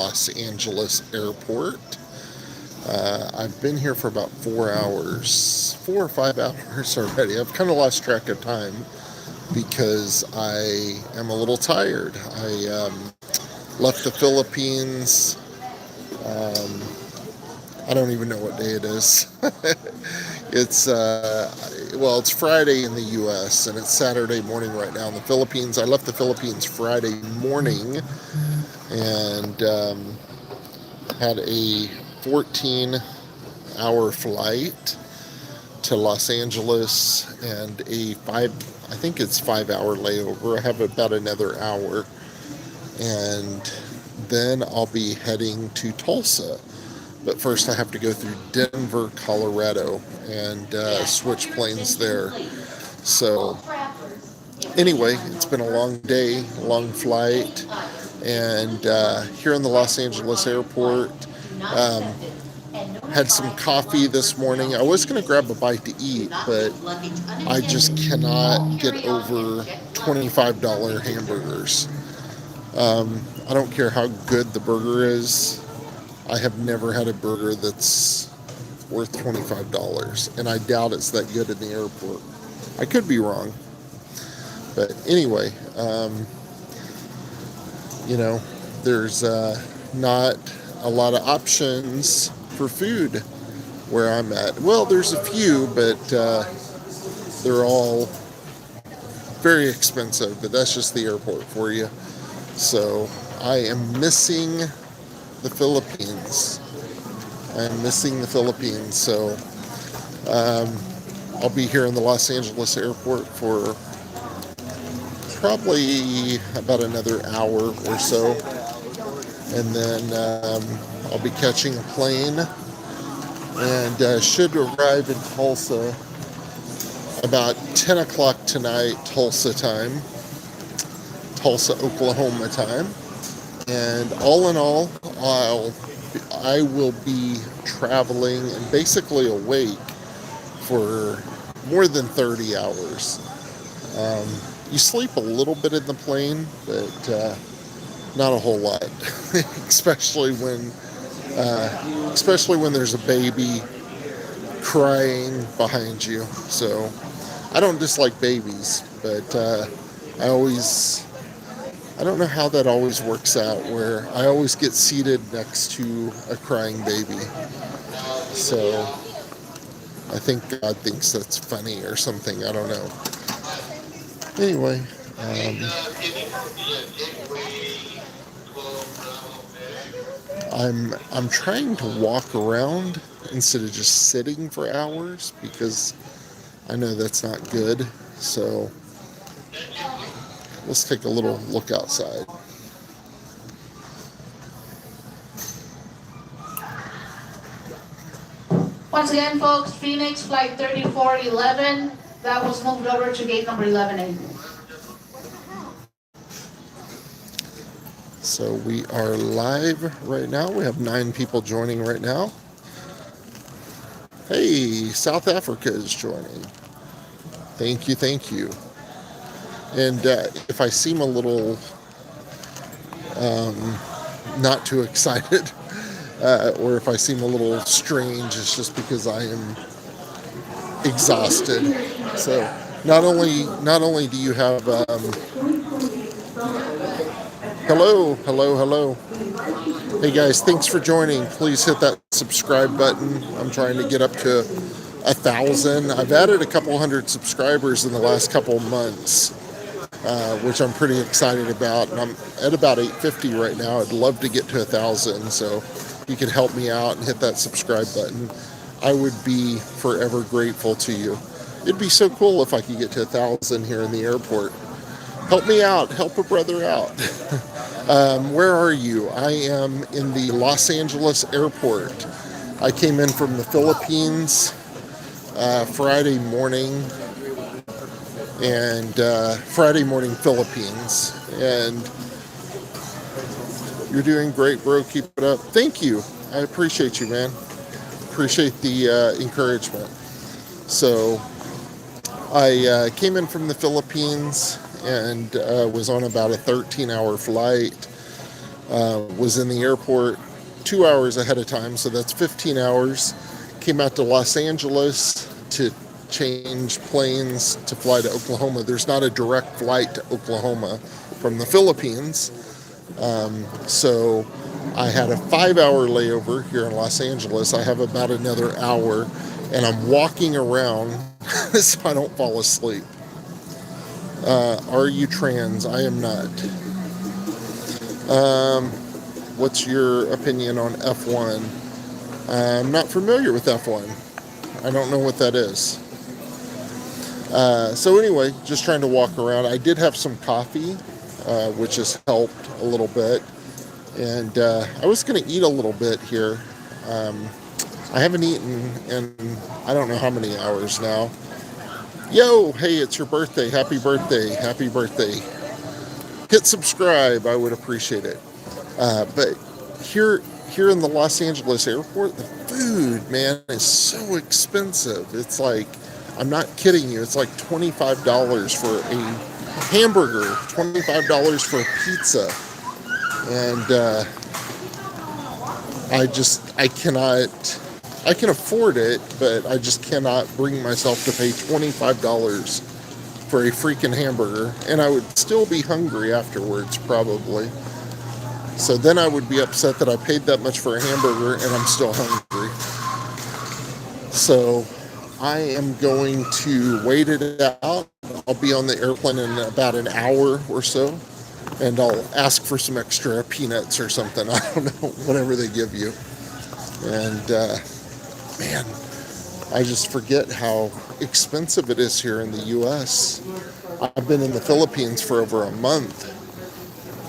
Los Angeles airport. I've been here for about 4 hours, 4 or 5 hours already. I've kind of lost track of time because I am a little tired. I left the Philippines. Um, I don't even know what day it is. It's Friday in the U.S. and it's Saturday morning right now in the Philippines. I left the Philippines Friday morning and had a 14-hour flight to Los Angeles and I think it's 5 hour layover. I have about another hour, and then I'll be heading to Tulsa. But first, I have to go through Denver, Colorado, and switch planes there. So, anyway, it's been a long day, long flight, and here in the Los Angeles airport, um, had some coffee this morning. I was going to grab a bite to eat, but I just cannot get over $25 hamburgers. I don't care how good the burger is. I have never had a burger that's worth $25, and I doubt it's that good in the airport. I could be wrong, but anyway, you know, there's not a lot of options for food where I'm at. Well, there's a few, but they're all very expensive, but that's just the airport for you. So I am missing the Philippines. I'm missing the Philippines. So I'll be here in the Los Angeles airport for probably about another hour or so. And then I'll be catching a plane and should arrive in Tulsa about 10 o'clock tonight, Tulsa time, Tulsa, Oklahoma time. And all in all, I will be traveling and basically awake for more than 30 hours. You sleep a little bit in the plane, but not a whole lot, especially when there's a baby crying behind you. So I don't dislike babies, but I don't know how that always works out, where I always get seated next to a crying baby. So I think God thinks that's funny or something. I don't know. Anyway, I'm trying to walk around instead of just sitting for hours because I know that's not good. So let's take a little look outside. Once again, folks, Phoenix Flight 3411, that was moved over to gate number 11A. So we are live right now. We have 9 people joining right now. Hey, South Africa is joining. Thank you, thank you. And if I seem a little not too excited, or if I seem a little strange, it's just because I am exhausted. So not only do you have hello. Hey guys, thanks for joining. Please hit that subscribe button. I'm trying to get up to 1,000. I've added a couple hundred subscribers in the last couple months, which I'm pretty excited about. And I'm at about 850 right now. I'd love to get to 1,000. So if you could help me out and hit that subscribe button, I would be forever grateful to you. It'd be so cool if I could get to 1,000 here in the airport. Help me out. Help a brother out. Where are you? I am in the Los Angeles airport. I came in from the Philippines Friday morning, and Friday morning Philippines. And you're doing great, bro. Keep it up. Thank you. I appreciate you, man. Appreciate the encouragement. So I came in from the Philippines and was on about a 13-hour flight. Was in the airport 2 hours ahead of time, so that's 15 hours. Came out to Los Angeles to change planes to fly to Oklahoma. There's not a direct flight to Oklahoma from the Philippines. So I had a 5 hour layover here in Los Angeles. I have about another hour, and I'm walking around so I don't fall asleep. Are you trans? I am not. What's your opinion on F1? I'm not familiar with F1. I don't know what that is. So anyway, just trying to walk around. I did have some coffee, which has helped a little bit. And I was going to eat a little bit here. I haven't eaten in I don't know how many hours now. Yo, hey, it's your birthday. Happy birthday. Happy birthday. Hit subscribe. I would appreciate it. But here in the Los Angeles airport, the food, man, is so expensive. It's like, I'm not kidding you, it's like $25 for a hamburger, $25 for a pizza. And I can afford it, but I just cannot bring myself to pay $25 for a freaking hamburger. And I would still be hungry afterwards, probably. So then I would be upset that I paid that much for a hamburger and I'm still hungry. So I am going to wait it out. I'll be on the airplane in about an hour or so, and I'll ask for some extra peanuts or something. I don't know, whatever they give you. And man, I just forget how expensive it is here in the U.S. I've been in the Philippines for over a month,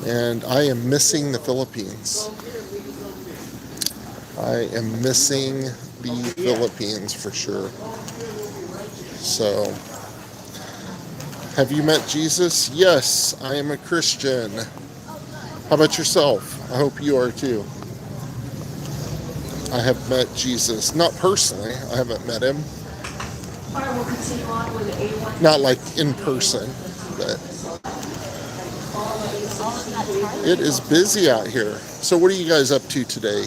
and I am missing the Philippines. I am missing the Philippines for sure. So, have you met Jesus? Yes, I am a Christian. How about yourself? I hope you are too. I have met Jesus. Not personally, I haven't met him. Not like in person, but it is busy out here. So what are you guys up to today?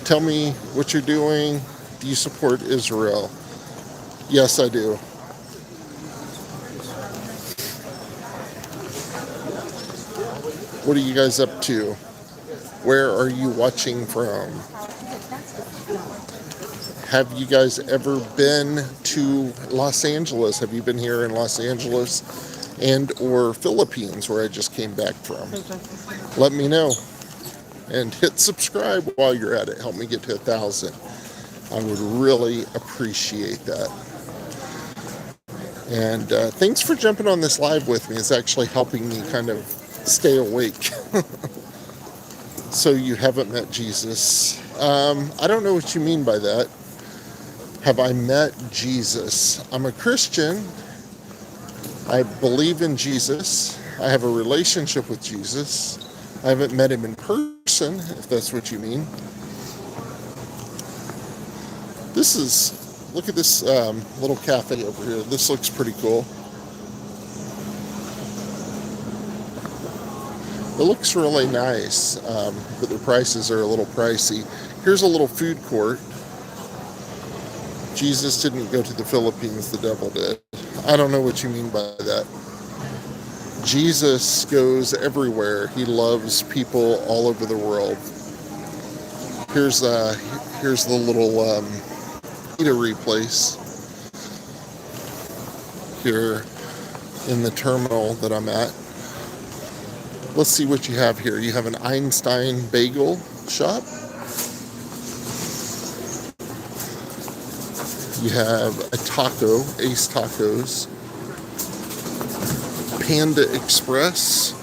Tell me what you're doing. Do you support Israel? Yes, I do. What are you guys up to? Where are you watching from? Have you guys ever been to Los Angeles? Have you been here in Los Angeles and or Philippines, where I just came back from? Let me know. And hit subscribe while you're at it. Help me get to 1,000. I would really appreciate that. And thanks for jumping on this live with me. It's actually helping me kind of stay awake. So you haven't met Jesus. I don't know what you mean by that. Have I met Jesus? I'm a Christian. I believe in Jesus. I have a relationship with Jesus. I haven't met him in person, if that's what you mean. Look at this little cafe over here. This looks pretty cool. It looks really nice, but the prices are a little pricey. Here's a little food court. Jesus didn't go to the Philippines, the devil did. I don't know what you mean by that. Jesus goes everywhere. He loves people all over the world. Here's the little eatery place here in the terminal that I'm at. Let's see what you have here. You have an Einstein bagel shop. You have a taco, Ace Tacos. Panda Express.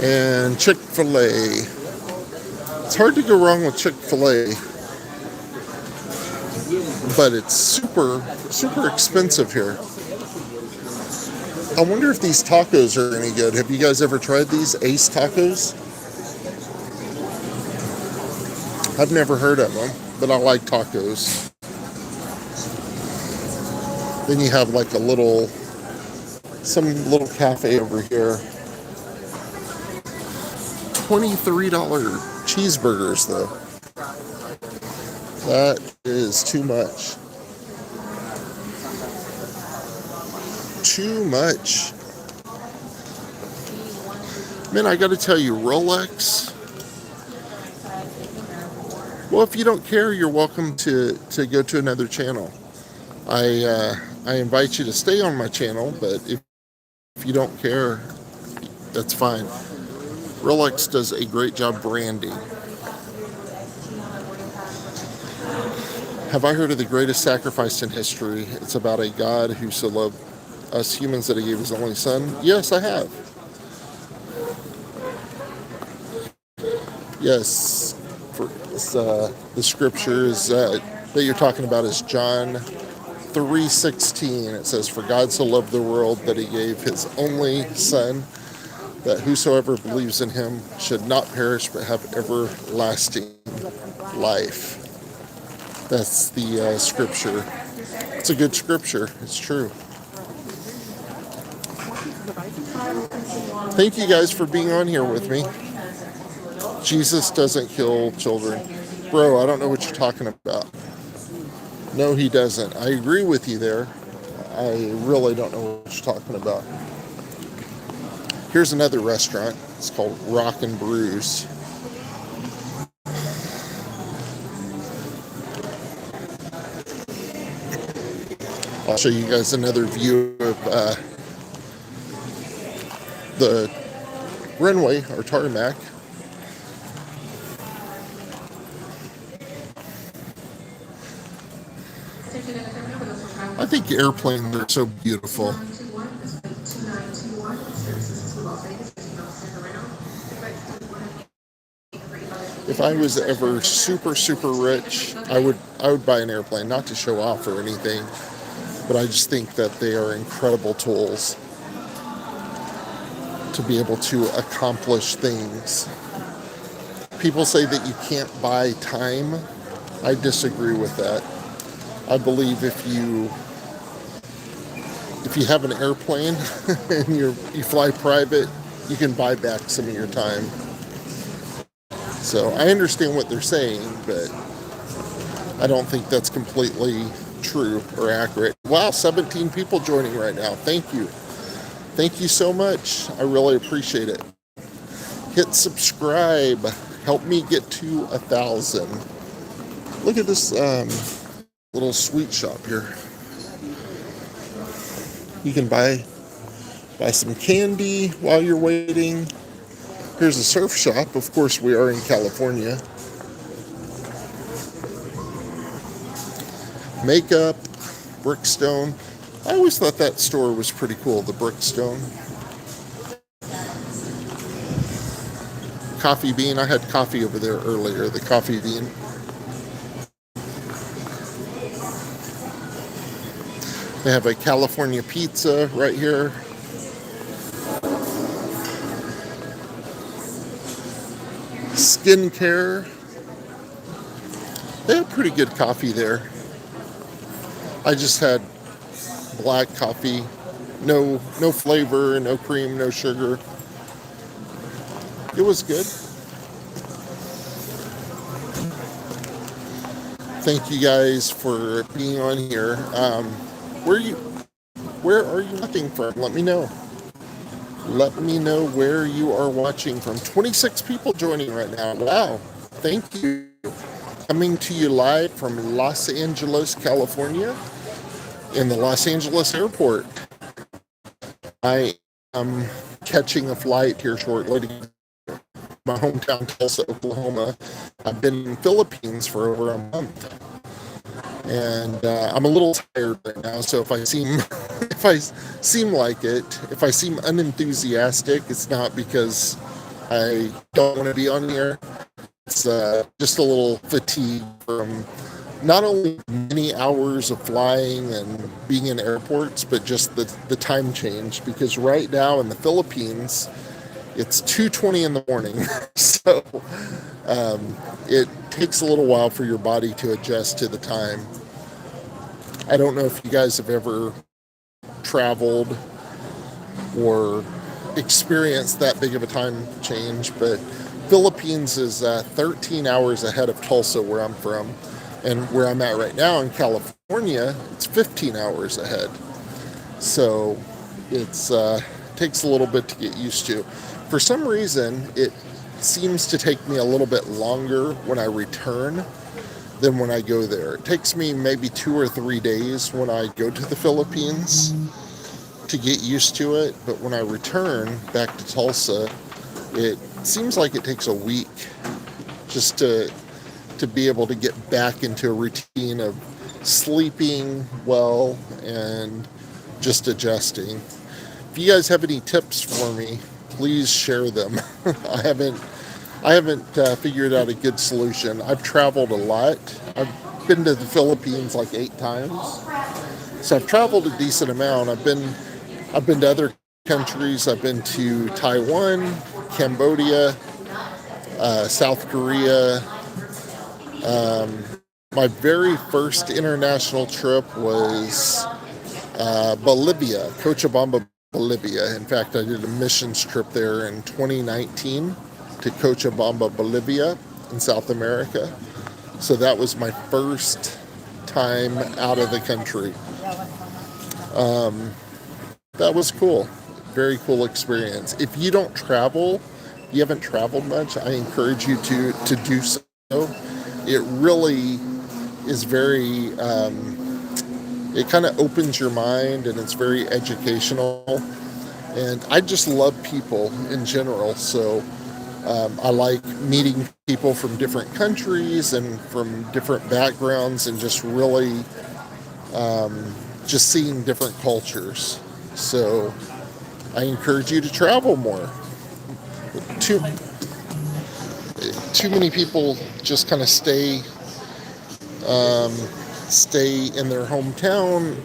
And Chick-fil-A. It's hard to go wrong with Chick-fil-A, but it's super, super expensive here. I wonder if these tacos are any good. Have you guys ever tried these Ace Tacos? I've never heard of them, but I like tacos. Then you have like a little some little cafe over here. $23 cheeseburgers, though. That is too much. Too much. Man, I gotta tell you, Rolex. Well, if you don't care, you're welcome to go to another channel. I invite you to stay on my channel, but if you don't care, that's fine. Rolex does a great job branding. Have I heard of the greatest sacrifice in history? It's about a God who so loved us humans that he gave his only son. Yes, I have. Yes, the scripture is that you're talking about is John 3:16. It says, "For God so loved the world that he gave his only Son, that whosoever believes in him should not perish but have everlasting life." That's the scripture. It's a good scripture. It's true. Thank you guys for being on here with me. Jesus doesn't kill children. Bro, I don't know what you're talking about. No, he doesn't. I agree with you there. I really don't know what you're talking about. Here's another restaurant. It's called Rock and Brews. I'll show you guys another view of the runway or tarmac. I think airplanes are so beautiful. If I was ever super, super rich, I would buy an airplane, not to show off or anything, but I just think that they are incredible tools to be able to accomplish things. People say that you can't buy time. I disagree with that. I believe if you have an airplane and you fly private, you can buy back some of your time. So I understand what they're saying, but I don't think that's completely true or accurate. Wow, 17 people joining right now. Thank you. Thank you so much. I really appreciate it. Hit subscribe. Help me get to 1,000. Look at this little sweet shop here. You can buy some candy while you're waiting. Here's a surf shop. Of course, we are in California. Makeup, Brickstone. I always thought that store was pretty cool, the Brickstone. Coffee Bean. I had coffee over there earlier, the Coffee Bean. They have a California pizza right here. Skincare. They have pretty good coffee there. I just had black coffee. No flavor, no cream, no sugar. It was good. Thank you guys for being on here. Where are you watching from? Let me know. Let me know where you are watching from. 26 people joining right now. Wow. Thank you. Coming to you live from Los Angeles, California, in the Los Angeles airport. I am catching a flight here shortly to my hometown, Tulsa, Oklahoma. I've been in the Philippines for over a month. And I'm a little tired right now, so if I seem like it, if I seem unenthusiastic, it's not because I don't want to be on here. It's just a little fatigue from not only many hours of flying and being in airports, but just the time change. Because right now in the Philippines, it's 2:20 in the morning, so it takes a little while for your body to adjust to the time. I don't know if you guys have ever traveled or experience that big of a time change. But Philippines is 13 hours ahead of Tulsa, where I'm from, and where I'm at right now in California, it's 15 hours ahead. So it's takes a little bit to get used to. For some reason, it seems to take me a little bit longer when I return than when I go there. It takes me maybe 2 or 3 days when I go to the Philippines to get used to it, but when I return back to Tulsa, it seems like it takes a week just to be able to get back into a routine of sleeping well and just adjusting. If you guys have any tips for me, please share them. I haven't figured out a good solution. I've traveled a lot. I've been to the Philippines like 8 times, so I've traveled a decent amount. I've been to other countries. I've been to Taiwan, Cambodia, South Korea. My very first international trip was Bolivia, Cochabamba, Bolivia. In fact, I did a missions trip there in 2019 to Cochabamba, Bolivia in South America. So that was my first time out of the country. That was cool. Very cool experience. If you don't travel, you haven't traveled much, I encourage you to do so. It really is very, it kind of opens your mind and it's very educational. And I just love people in general. So I like meeting people from different countries and from different backgrounds and just really just seeing different cultures. So I encourage you to travel more. Too many people just kind of stay in their hometown,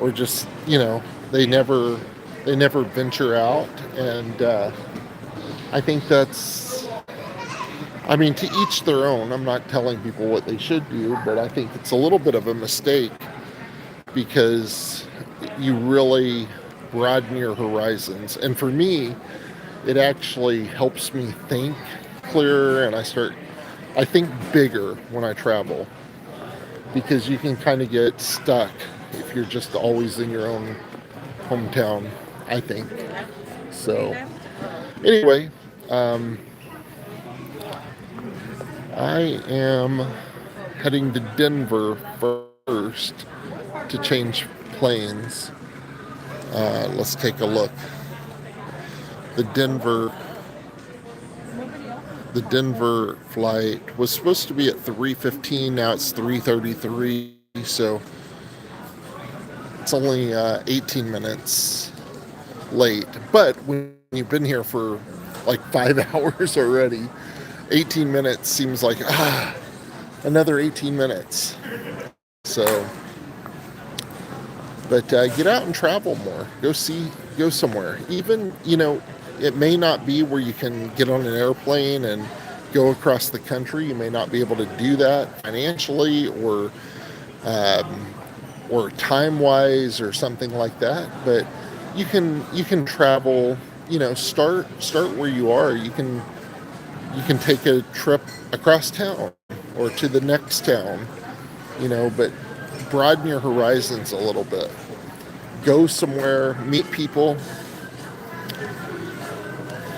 or just they never venture out, and I think that's, I mean, to each their own. I'm not telling people what they should do, but I think it's a little bit of a mistake because you really broaden your horizons. And for me, it actually helps me think clearer, and I think bigger when I travel, because you can kind of get stuck if you're just always in your own hometown, I think. So anyway, I am heading to Denver first to change planes. Let's take a look. The Denver flight was supposed to be at 3:15. Now it's 3:33. So it's only 18 minutes late. But when you've been here for like 5 hours already, 18 minutes seems like another 18 minutes. So, but get out and travel more. Go somewhere. Even, it may not be where you can get on an airplane and go across the country. You may not be able to do that financially or time-wise or something like that. But you can travel. Start where you are. You can take a trip across town or to the next town. But broaden your horizons a little bit. Go somewhere, meet people.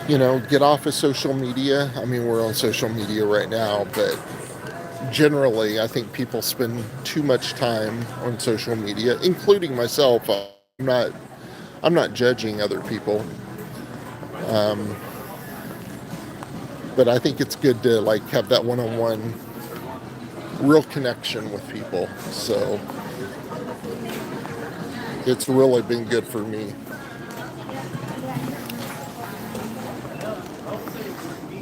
Get off of social media. I mean, we're on social media right now, but generally, I think people spend too much time on social media, including myself. I'm not judging other people, but I think it's good to have that one-on-one, real connection with people. So it's really been good for me.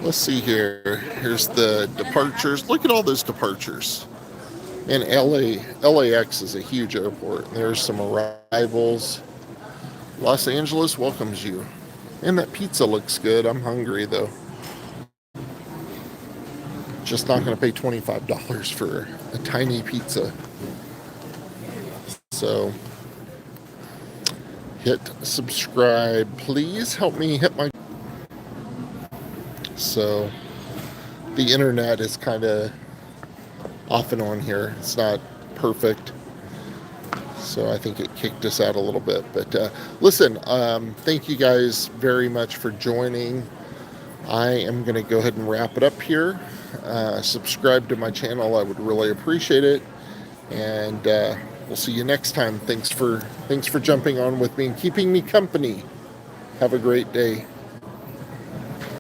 Let's see here. Here's the departures. Look at all those departures. And LAX is a huge airport. There's some arrivals. Los Angeles welcomes you. And that pizza looks good. I'm hungry though. Just not going to pay $25 for a tiny pizza. So hit subscribe. Please help me hit my. So the internet is kind of off and on here. It's not perfect. So I think it kicked us out a little bit. But listen, thank you guys very much for joining. I am going to go ahead and wrap it up here. Subscribe to my channel. I would really appreciate it. And we'll see you next time. Thanks for jumping on with me and keeping me company. Have a great day.